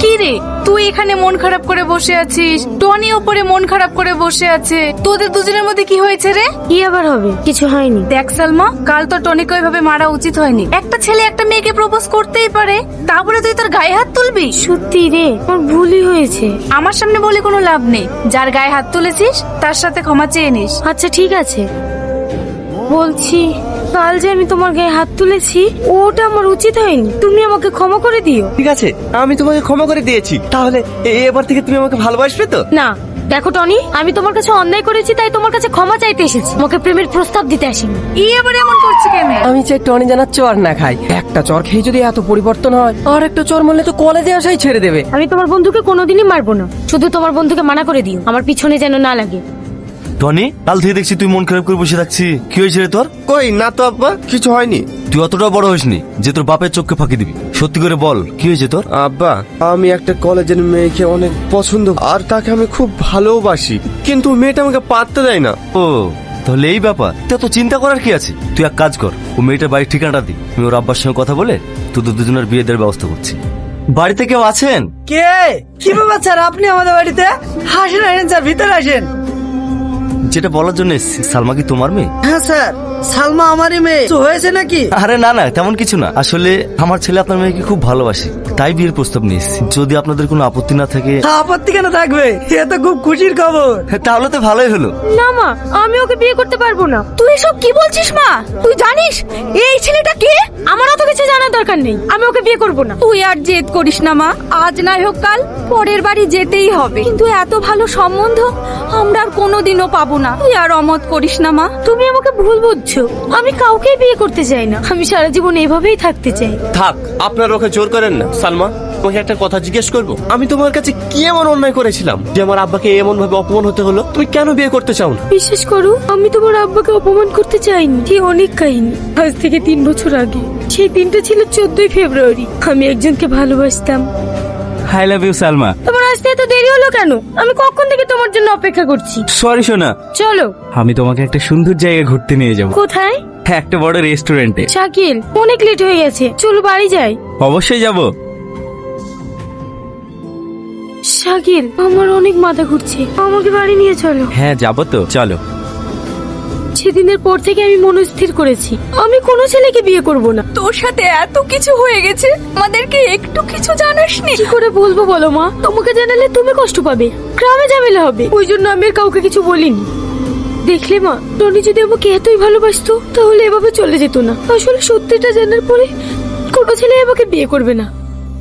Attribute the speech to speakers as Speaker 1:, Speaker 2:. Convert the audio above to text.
Speaker 1: কি রে, তুই এখানে মন খারাপ করে বসে আছিস, টনি ওপরে মন খারাপ করে বসে আছে। তোদের দুজনের মধ্যে কি হয়েছে রে?
Speaker 2: কি আবার হবে? কিছু হয়নি।
Speaker 1: দেখ সালমা, কাল তো টনিকে ওইভাবে মারা উচিত হয়নি। একটা ছেলে একটা মেয়েকে প্রপোজ করতেই পারে, তারপরে তুই তার গায়ে হাত তুলবি?
Speaker 2: সত্যি রে, আমার ভুলই হয়েছে।
Speaker 1: আমার সামনে বলে কোনো লাভ নেই। যার গায়ে হাত তুলেছিস তার সাথে ক্ষমা চেয়ে নিস।
Speaker 2: আচ্ছা ঠিক আছে, বলছি কাল যে আমি তোমার গায়ে হাত তুলেছি ওটা আমার উচিত হয়নি, তুমি আমাকে ক্ষমা করে দিও।
Speaker 3: ঠিক আছে, আমি তোমাকে ক্ষমা করে দিয়েছি। তাহলে এবার থেকে তুমি আমাকে ভালোবাসবে তো?
Speaker 2: না দেখো টনি, আমি তোমার কাছে অন্যায় করেছি, তাই তোমার কাছে ক্ষমা চাইতে এসেছি, তোমাকে প্রেমের প্রস্তাব দিতে আসিনি।
Speaker 1: এবার এমন করছে কেন?
Speaker 3: আমি চাই টনি যেন চর না খাই। একটা চর খেয়ে যদি এত পরিবর্তন হয়, আর একটা চর মারলে তো কলেজে আসাই ছেড়ে দেবে।
Speaker 2: আমি তোমার বন্ধুকে কোনোদিনই মারবো না, শুধু তোমার বন্ধুকে মানা করে দিও আমার পিছনে যেন না লাগে।
Speaker 4: টনি, কাল থেকে দেখছি তুই মন খারাপ করে বসে থাকছি। কি হয়েছে রে তোর?
Speaker 3: কই না তো আব্বা, কিছু হয়নি।
Speaker 4: তুই অতটা বড় হইসনি যে তোর বাপের চোখকে ফাঁকি দিবি। সত্যি করে বল, কি হয়েছে তোর?
Speaker 3: আব্বা, আমি একটা কলেজের মেয়েকে অনেক পছন্দ আর তাকে আমি খুব ভালোবাসি, কিন্তু মেয়েটা আমাকে পাত্তা দেয় না।
Speaker 4: ও, তাহলে এই ব্যাপার। তো চিন্তা করার কি আছে? তুই এক কাজ কর, ও মেয়েটার বাড়ির ঠিকানাটা দি, আমি ওর আব্বার সঙ্গে কথা বলে তোদের দুজনের বিয়ে দেওয়ার ব্যবস্থা করছি। বাড়িতে কেউ আছেন?
Speaker 5: কে? কি ব্যাপার স্যার, আপনি আমাদের বাড়িতে? আসেন আসেন স্যার, ভিতরে আসেন।
Speaker 4: যেটা বলার জন্য এসেছি, সালমা কি তোমার মেয়ে?
Speaker 5: হ্যাঁ স্যার, সালমা আমারই মেয়ে। কিছু হয়েছে নাকি?
Speaker 4: আরে না না, তেমন কিছু না। আসলে আমার ছেলে আপনার মেয়েকে খুব ভালোবাসে, তাই বিয়ের প্রস্তাব নিয়ে এসেছি। যদি আপনাদের কোনো আপত্তি না থাকে।
Speaker 5: আপত্তি কেন থাকবে? এ তো খুব খুশির খবর।
Speaker 4: তাহলে তো ভালোই হলো।
Speaker 2: না মা, আমি ওকে বিয়ে করতে পারবো না।
Speaker 1: তুই সব কি বলছিস মা? তুই জানিস এই ছেলেটা কে?
Speaker 2: আমার অত কিছু জানার দরকার নেই, আমি ওকে বিয়ে করবো না।
Speaker 1: তুই আর জেদ করিস না মা, আজ নাই হোক কাল পরের বাড়ি যেতেই হবে। কিন্তু এত ভালো সম্বন্ধ আমরা আর কোনোদিনও পাবো না। তুই আর অমত করিস না মা।
Speaker 2: তুমি আমাকে ভুল বুঝছো, আমি কাউকে বিয়ে করতে চাই না, আমি সারা জীবন এভাবেই থাকতে চাই।
Speaker 3: থাক, আপনার ওকে জোর করেন না। সালমা, তোমাকে একটা কথা জিজ্ঞেস করবো? আমি তোমার কাছে কি এমন অন্যায় করেছিলাম যে আমার আব্বাকে এমন ভাবে অপমান হতে হলো? তুমি কেন বিয়ে করতে চাও না?
Speaker 2: বিশ্বাস করো, আমি তোমার আব্বাকে অপমান করতে চাইনি। কি অনেক কাহিনী। আজ থেকে 3 বছর আগে সেই দিনটা ছিল 14ই ফেব্রুয়ারি। আমি একজনকে ভালোবাসতাম।
Speaker 6: I love you Salma.
Speaker 2: তোমার আসতে এত দেরি হলো কেন? আমি কখন থেকে তোমার জন্য অপেক্ষা করছি।
Speaker 6: সরি সোনা,
Speaker 2: চলো,
Speaker 6: আমি তোমাকে একটা সুন্দর জায়গায় ঘুরতে নিয়ে যাব।
Speaker 2: কোথায়?
Speaker 6: একটা বড় রেস্টুরেন্টে।
Speaker 2: শাকিল, অনেক লেট হয়ে গেছে, চলো বাড়ি যাই।
Speaker 6: অবশ্যই যাব।
Speaker 2: শাকিল, আমার অনেক মাথা ঘুরছে, আমাকে বাড়ি নিয়ে চলো।
Speaker 6: হ্যাঁ যাব তো, চলো।
Speaker 2: সেদিনের পর থেকে আমি মনস্থির করেছি আমি কোনো ছেলেকে বিয়ে করব না।
Speaker 1: তোর সাথে এত কিছু হয়ে গেছে, আমাদেরকে একটু কিছু জানাসনি।
Speaker 2: কি করে বলবো বলো মা? তোমাকে জানালে তুমি কষ্ট পাবে, গ্রামে ঝামেলা হবে, ওই জন্য আমি আর কাউকে কিছু বলিনি। দেখলে মা, টনি যদি আমাকে এতই ভালোবাসতো তাহলে এভাবে চলে যেত না। আসলে সত্যিটা জানার পরে কোনো ছেলে আমাকে বিয়ে করবে না।